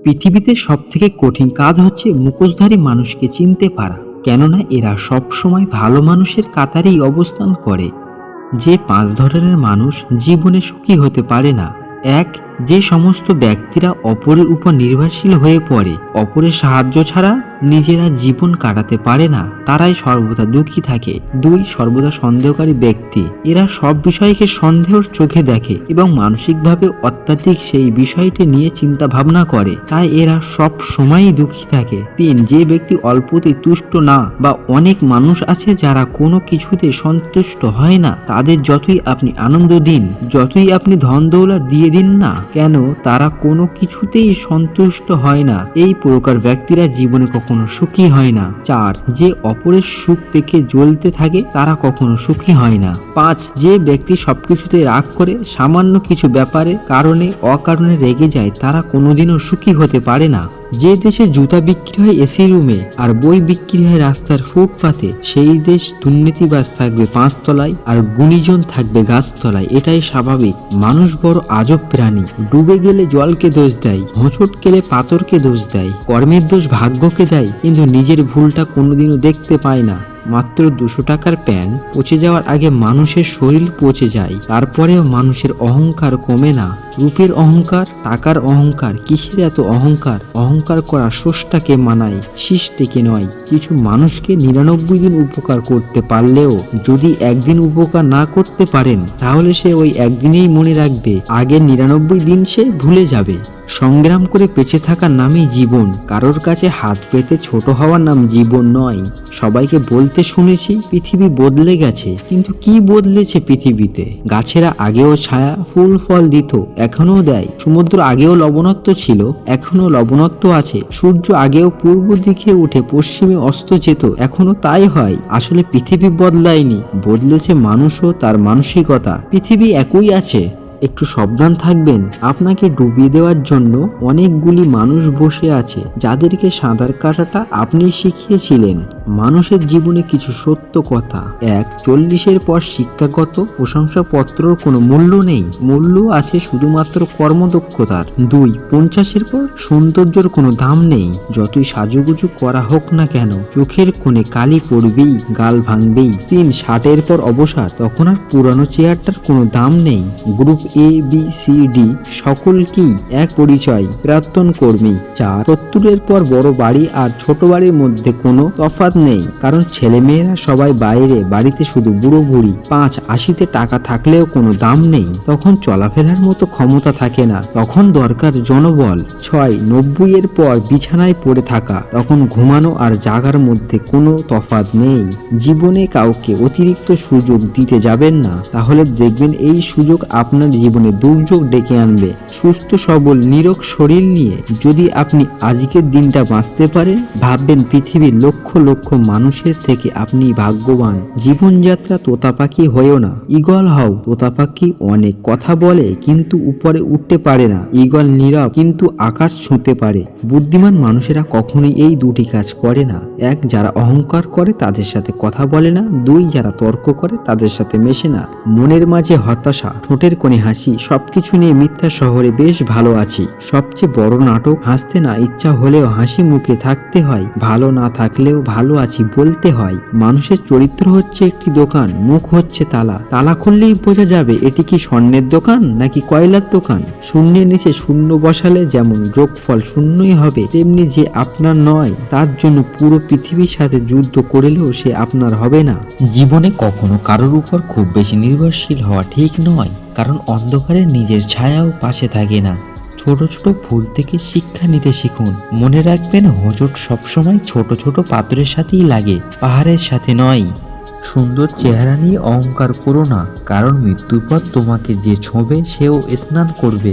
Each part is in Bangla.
পৃথিবীতে সব থেকে কঠিন কাজ হচ্ছে মুখোশধারী মানুষকে চিনতে পারা, কেননা এরা সব সময় ভালো মানুষের কাতারেই অবস্থান করে। যে 5 ধরনের মানুষ জীবনে সুখী হতে পারে না। 1. যে সমস্ত ব্যক্তিরা অপরের উপর নির্ভরশীল হয়ে পড়ে, অপরের সাহায্য ছাড়া নিজেরা জীবন কাটাতে পারে না, তারাই সর্বদা দুঃখী থাকে। 2. সর্বদা সন্দেহকারী ব্যক্তি, এরা সব বিষয়কে সন্দেহের চোখে দেখে এবং মানসিকভাবে অত্যাধিক সেই বিষয়টি নিয়ে চিন্তা ভাবনা করে, তাই এরা সব সময়ই দুঃখী থাকে। 3. যে ব্যক্তি অল্পতেই তুষ্ট না, বা অনেক মানুষ আছে যারা কোনো কিছুতে সন্তুষ্ট হয় না, তাদের যতই আপনি আনন্দ দিন, যতই আপনি ধন দৌলত দিয়ে দিন না কেন, তারা কোনো কিছুতেই সন্তুষ্ট হয় না। এই প্রকার ব্যক্তিরা জীবনে কখনো সুখী হয় না। 4. যে অপরের সুখ দেখে জ্বলতে থাকে, তারা কখনো সুখী হয় না। 5. যে ব্যক্তি সবকিছুতে রাগ করে, সামান্য কিছু ব্যাপারে কারণে অকারণে রেগে যায়, তারা কোনোদিনও সুখী হতে পারে না। যে দেশে জুতা বিক্রি হয় এসি রুমে আর বই বিক্রি হয় রাস্তার ফুটপাতে, সেই দেশ দুর্নীতিবাজ থাকবে 5 তলায় আর গুণীজন থাকবে গাছতলায়। এটাই স্বাভাবিক। মানুষ বড় আজব প্রাণী। ডুবে গেলে জলকে দোষ দেয়, হোঁচট খেলে পাথরকে দোষ দেয়, কর্মের দোষ ভাগ্যকে দেয়, কিন্তু নিজের ভুলটা কোনোদিনও দেখতে পায় না। মাত্র 200 টাকার প্যান্ট পচে যাওয়ার আগে মানুষের শরীর পচে যায়, তারপরেও মানুষের অহংকার কমে না। রূপের অহংকার, টাকার অহংকার, কিসের এত অহংকার? অহংকার করা স্রষ্টাকে মানায়, সৃষ্টিকে নয়। কিছু মানুষকে 99 দিন উপকার করতে পারলেও যদি একদিন উপকার না করতে পারেন, তাহলে সে ওই একদিনেই মনে রাখবে, আগের 99 দিন সে ভুলে যাবে। সংগ্রাম করে বেঁচে থাকার নামই জীবন। কারোর কাছে হাত পেতে ছোট হওয়ার নাম জীবন নয়। সবাইকে বলতে শুনেছি পৃথিবী বদলে গেছে, কিন্তু কি বদলেছে পৃথিবীতে? গাছেরা আগেও ছায়া ফুল ফল দিত, এখনো দেয়। সমুদ্র আগেও লবণাক্ত ছিল, এখনো লবণাক্ত আছে। সূর্য আগেও পূর্ব দিকে উঠে পশ্চিমে অস্ত যেত, এখনো তাই হয়। আসলে পৃথিবী বদলায়নি, বদলেছে মানুষও তার মানসিকতা। পৃথিবী একই আছে। একটু সাবধান থাকবেন, আপনাকে ডুবিয়ে দেওয়ার জন্য অনেকগুলি মানুষ বসে আছে, যাদেরকে সাঁতার কাটাটা আপনি শিখিয়েছিলেন। মানুষের জীবনে কিছু সত্য কথা। 1. 40-এর পর শিক্ষাগত প্রশংসাপত্রর কোনো মূল্য নেই, মূল্য আছে শুধুমাত্র কর্মদক্ষতার। 2. 50-এর পর সৌন্দর্যের কোনো দাম নেই, যতই সাজুগুজু করা হোক না কেন, চোখের কোণে কালি পড়বেই, গাল ভাঙবেই। 3. 60-এর পর অবসর, তখন আর পুরানো চেয়ারটার কোনো দাম নেই। গ্রুপ ABCD সকলকেই এক পরিচয়, প্রাক্তন কর্মী। 4. 70-এর পর বড় বাড়ি আর ছোট বাড়ির মধ্যে কোনো তফাৎ নেই, কারণ ছেলেমেয়েরা সবাই বাইরে, বাড়িতে শুধু বুড়ো বুড়ি। 5. 80-তে টাকা থাকলেও কোনো দাম নেই, তখন চলাফেরার মতো ক্ষমতা থাকে না, তখন দরকার জনবল। 6. 90-এর পর বিছানায় পড়ে থাকা, তখন ঘুমানো আর জাগার মধ্যে কোনো তফাৎ নেই। জীবনে কাউকে অতিরিক্ত সুযোগ দিতে যাবেন না, তাহলে দেখবেন এই সুযোগ আপনার জীবনে দুর্যোগ ডেকে আনবে। সুস্থ সবল নিরোগ শরীর নিয়ে যদি আপনি আজকের দিনটা বাঁচতে পারেন, ভাববেন পৃথিবীর লক্ষ লক্ষ মানুষের থেকে আপনি ভাগ্যবান। জীবনযাত্রা তোতা পাখি হয়েও না, ঈগল হও। তোতা পাখি অনেক কথা বলে কিন্তু উপরে উঠতে পারে না, ঈগল নীরব কিন্তু আকাশ ছুঁতে পারে। বুদ্ধিমান মানুষেরা কখনোই এই দুটি কাজ করে না। 1. যারা অহংকার করে তাদের সাথে কথা বলে না। 2. যারা তর্ক করে তাদের সাথে মেশে না। মনের মাঝে হতাশা, ঠোঁটের কোণে হাসি, সবকিছু নিয়ে মিথ্যা শহরে বেশ ভালো আছি। সবচেয়ে বড় নাটক, হাসতে না ইচ্ছা হলেও হাসি মুখে থাকতে হয়, ভালো না থাকলেও ভালো আছি বলতে হয়। মানুষের চরিত্র হচ্ছে একটি দোকান, মুখ হচ্ছে তালা। তালা খুললেই বোঝা যাবে এটি কি স্বর্ণের দোকান নাকি কয়লার দোকান। শূন্যের নিচে শূন্য বসালে যেমন যোগফল শূন্যই হবে, তেমনি যে আপনার নয় তার জন্য পুরো পৃথিবীর সাথে যুদ্ধ করলেও সে আপনার হবে না। জীবনে কখনো কারোর উপর খুব বেশি নির্ভরশীল হওয়া ঠিক নয়, কারণ অন্ধকারে নিজের ছায়াও পাশে থাকে না। ছোট ছোট ভুল থেকে শিক্ষা নিতে শিখুন। মনে রাখবেন, হোঁচট সবসময় ছোট ছোট পাথরের সাথেই লাগে, পাহাড়ের সাথে নয়। সুন্দর চেহারা নিয়ে অহংকার করো না, কারণ মৃত্যুর পর তোমাকে যে ছোঁবে সেও স্নান করবে।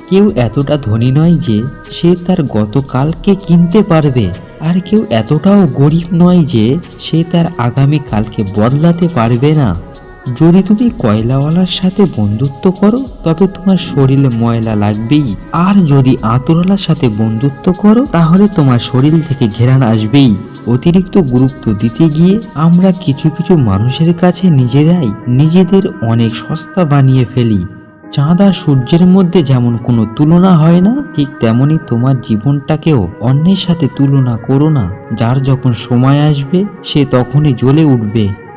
কেউ এতটা ধনী নয় যে সে তার গতকালকে কিনতে পারবে, আর কেউ এতটাও গরিব নয় যে সে তার আগামী কালকে বদলাতে পারবে না। যদি তুমি কয়লাওয়ালার সাথে বন্ধুত্ব করো, তবে তোমার শরীরে ময়লা লাগবেই, আর যদি আতরওয়ালার সাথে বন্ধুত্ব করো, তাহলে তোমার শরীর থেকে ঘেরান আসবেই। অতিরিক্ত গুরুত্ব দিতে গিয়ে আমরা কিছু কিছু মানুষের কাছে নিজেরাই নিজেদের অনেক সস্তা বানিয়ে ফেলি। চাঁদ আর সূর্যের মধ্যে যেমন কোনো তুলনা হয় না, ঠিক তেমনি তোমার জীবনটাকেও অন্যের সাথে তুলনা করো না। যার যখন সময় আসবে সে তখনই জ্বলে উঠবে।